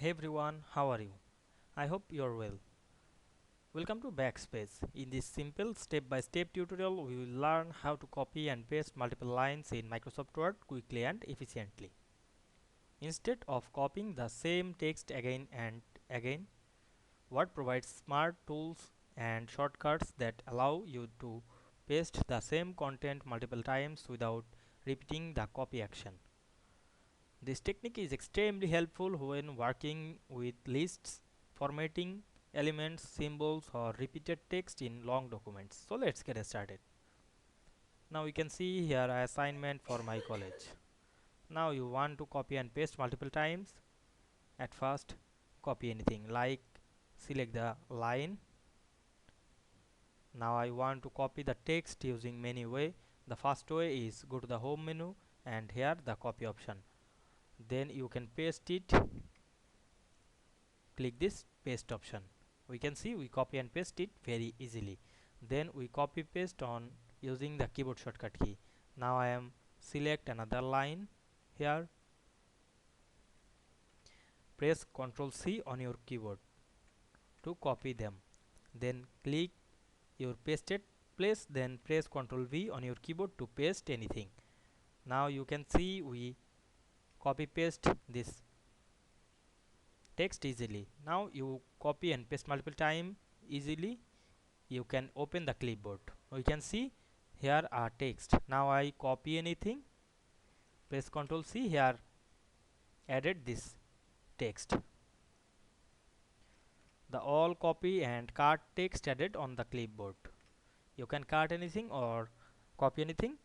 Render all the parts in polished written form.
Hey everyone, how are you? I hope you're well. Welcome to Backspace. In this simple step-by-step tutorial, we will learn how to copy and paste multiple lines in Microsoft Word quickly and efficiently. Instead of copying the same text again and again, Word provides smart tools and shortcuts that allow you to paste the same content multiple times without repeating the copy action. This technique is extremely helpful when working with lists, formatting elements, symbols, or repeated text in long documents. So let's get started. Now you can see here an assignment for my college. Now you want to copy and paste multiple times. At first, copy anything like select the line. Now I want to copy the text using many way. The first way is go to the home menu and here the copy option. Then you can paste it. Click this paste option. We can see we copy and paste it very easily. Then we copy paste on using the keyboard shortcut key. Now I am select another line here. Press Ctrl C on your keyboard to copy them. Then click your pasted place. Then press Ctrl V on your keyboard to paste anything. Now you can see we copy paste this text easily. Now you copy and paste multiple time easily. You can open the clipboard. We can see here are text. Now I copy anything, press Ctrl C, here added this text. The all copy and cut text added on the clipboard. You can cut anything or copy anything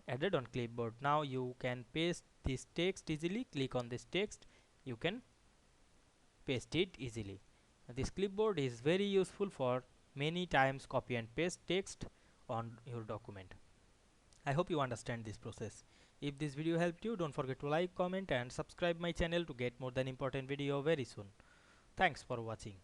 added on clipboard. Now you can paste this text easily. Click on this text, you can paste it easily. This clipboard is very useful for many times copy and paste text on your document. I hope you understand this process. If this video helped you, don't forget to like, comment and subscribe my channel to get more than important video very soon. Thanks for watching.